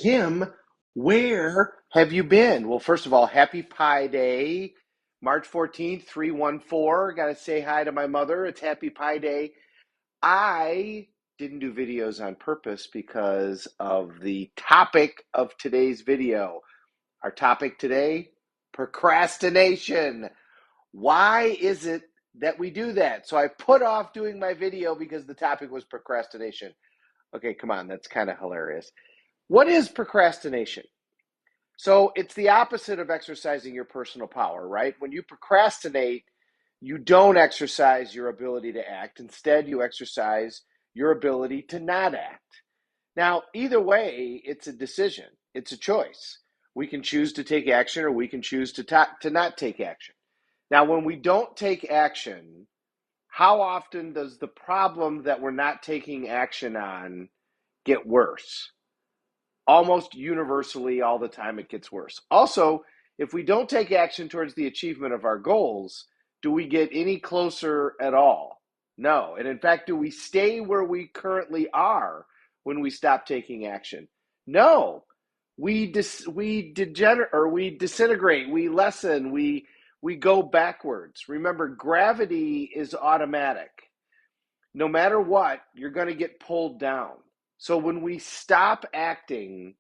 Kim, where have you been? Well, first of all, happy Pi Day, March 14th, 314. Got to say hi to my mother. It's happy Pi Day. I didn't do videos on purpose because of the topic of today's video. Our topic today, procrastination. Why is it that we do that? So I put off doing my video because the topic was procrastination. Okay, come on, that's kind of hilarious. What is procrastination? So it's the opposite of exercising your personal power, right? When you procrastinate, you don't exercise your ability to act. Instead, you exercise your ability to not act. Now, either way, it's a decision. It's a choice. We can choose to take action or we can choose to not take action. Now, when we don't take action, how often does the problem that we're not taking action on get worse? Almost universally, all the time, it gets worse. Also, if we don't take action towards the achievement of our goals, do we get any closer at all? No. And in fact, do we stay where we currently are when we stop taking action? No. We degenerate, or we disintegrate, we lessen, we go backwards. Remember, gravity is automatic. No matter what, you're going to get pulled down. So when we stop acting,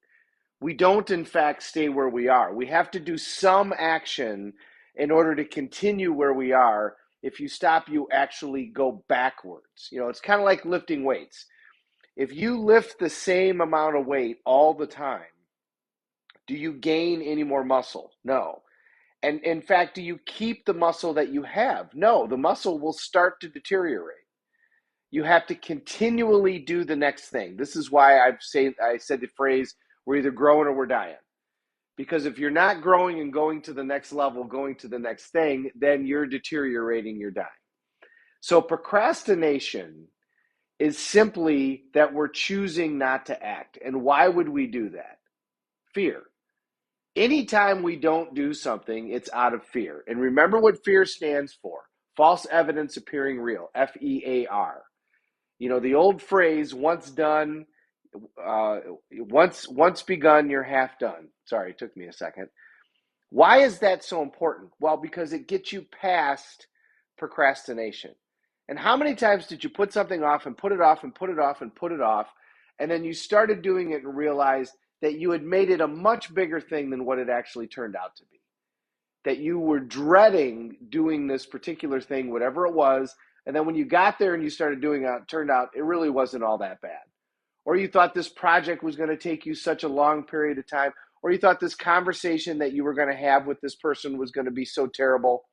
we don't in fact stay where we are. We have to do some action in order to continue where we are. If you stop, you actually go backwards. It's kind of like lifting weights. If you lift the same amount of weight all the time, do you gain any more muscle? No. And in fact, do you keep the muscle that you have? No, the muscle will start to deteriorate. You have to continually do the next thing. This is why I said the phrase, we're either growing or we're dying. Because if you're not growing and going to the next level, going to the next thing, then you're deteriorating, you're dying. So procrastination is simply that we're choosing not to act. And why would we do that? Fear. Anytime we don't do something, it's out of fear. And remember what fear stands for. False evidence appearing real, FEAR. The old phrase, once done, once begun, you're half done. Sorry, it took me a second. Why is that so important? Well, because it gets you past procrastination. And how many times did you put something off and put it off and put it off and put it off, and then you started doing it and realized that you had made it a much bigger thing than what it actually turned out to be? That you were dreading doing this particular thing, whatever it was, and then when you got there and you started doing it, it turned out it really wasn't all that bad. Or you thought this project was going to take you such a long period of time, or you thought this conversation that you were going to have with this person was going to be so terrible.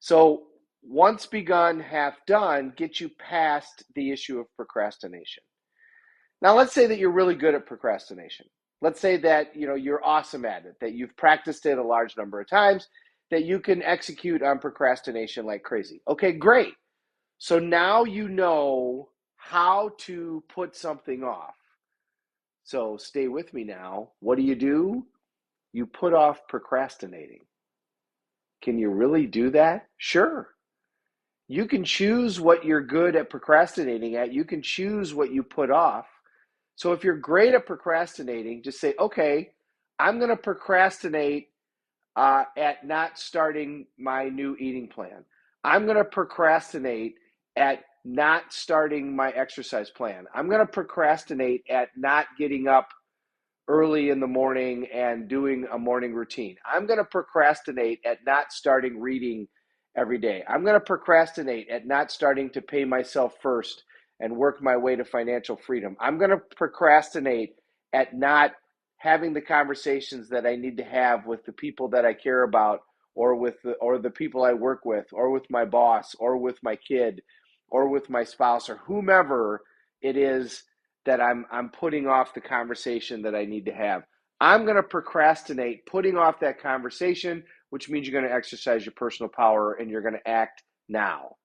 So once begun, half done, gets you past the issue of procrastination. Now, let's say that you're really good at procrastination. Let's say that you're awesome at it, that you've practiced it a large number of times, that you can execute on procrastination like crazy. Okay, great. So now you know how to put something off. So stay with me now. What do? You put off procrastinating. Can you really do that? Sure. You can choose what you're good at procrastinating at. You can choose what you put off. So if you're great at procrastinating, just say, okay, I'm going to procrastinate at not starting my new eating plan. I'm going to procrastinate at not starting my exercise plan. I'm going to procrastinate at not getting up early in the morning and doing a morning routine. I'm going to procrastinate at not starting reading every day. I'm going to procrastinate at not starting to pay myself first and work my way to financial freedom. I'm going to procrastinate at not having the conversations that I need to have with the people that I care about, or with the people I work with, or with my boss, or with my kid, or with my spouse, or whomever it is that I'm putting off the conversation that I need to have. I'm going to procrastinate putting off that conversation, which means you're going to exercise your personal power and you're going to act now.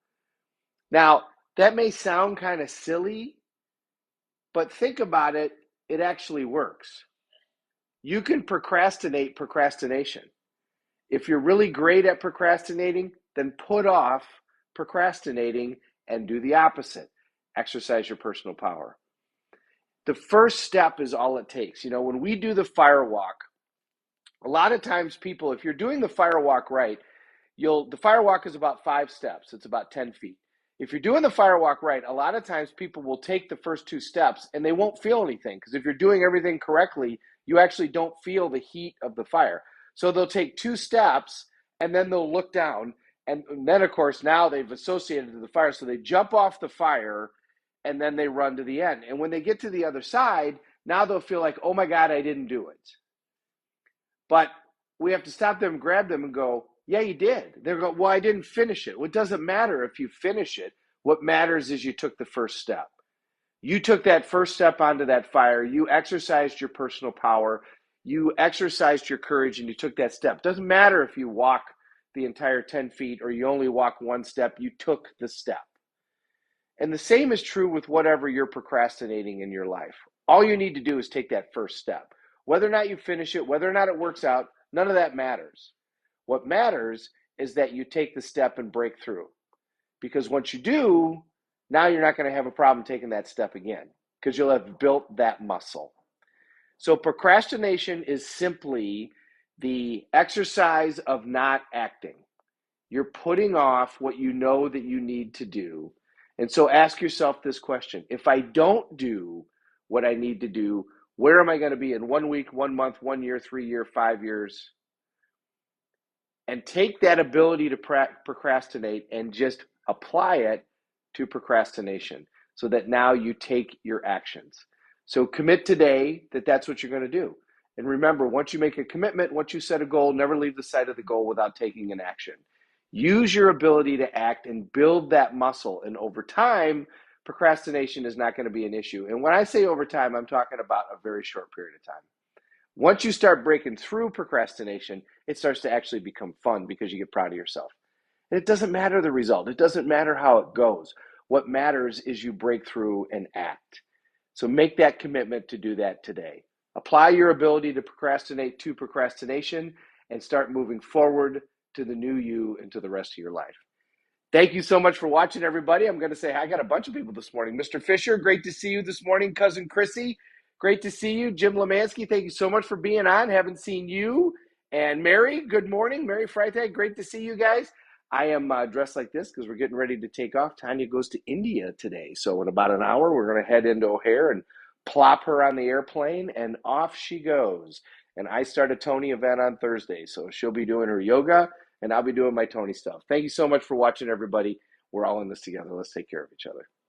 Now, that may sound kind of silly, but think about it. It actually works. You can procrastinate procrastination. If you're really great at procrastinating, then put off procrastinating and do the opposite. Exercise your personal power. The first step is all it takes. You know, when we do the fire walk, a lot of times people, if you're doing the fire walk right, the fire walk is about 5 steps. It's about 10 feet. If you're doing the fire walk right, a lot of times people will take the first 2 steps and they won't feel anything, because if you're doing everything correctly, you actually don't feel the heat of the fire. So they'll take 2 steps and then they'll look down, and then of course now they've associated to the fire, so they jump off the fire and then they run to the end. And when they get to the other side, now they'll feel like, oh my God, I didn't do it. But we have to stop them, grab them, and go, yeah, you did. They're going, well, I didn't finish it. Well, it doesn't matter if you finish it. What matters is you took the first step. You took that first step onto that fire. You exercised your personal power. You exercised your courage, and you took that step. It doesn't matter if you walk the entire 10 feet or you only walk 1 step. You took the step. And the same is true with whatever you're procrastinating in your life. All you need to do is take that first step. Whether or not you finish it, whether or not it works out, none of that matters. What matters is that you take the step and break through. Because once you do, now you're not going to have a problem taking that step again, because you'll have built that muscle. So procrastination is simply the exercise of not acting. You're putting off what you know that you need to do. And so ask yourself this question: if I don't do what I need to do, where am I going to be in 1 week, 1 month, 1 year, 3 years, 5 years? And take that ability to procrastinate and just apply it to procrastination, so that now you take your actions. So commit today that that's what you're going to do. And remember, once you make a commitment, once you set a goal, never leave the sight of the goal without taking an action. Use your ability to act and build that muscle. And over time, procrastination is not going to be an issue. And when I say over time, I'm talking about a very short period of time. Once you start breaking through procrastination, it starts to actually become fun, because you get proud of yourself. And it doesn't matter the result. It doesn't matter how it goes. What matters is you break through and act. So make that commitment to do that today. Apply your ability to procrastinate to procrastination and start moving forward to the new you and to the rest of your life. Thank you so much for watching, everybody. I'm going to say I got a bunch of people this morning. Mr. Fisher, great to see you this morning. Cousin Chrissy, great to see you. Jim Lemansky, thank you so much for being on. Haven't seen you. And Mary, good morning. Mary Freitag, great to see you guys. I am dressed like this because we're getting ready to take off. Tanya goes to India today. So in about an hour, we're going to head into O'Hare and plop her on the airplane, and off she goes. And I start a Tony event on Thursday. So she'll be doing her yoga, and I'll be doing my Tony stuff. Thank you so much for watching, everybody. We're all in this together. Let's take care of each other.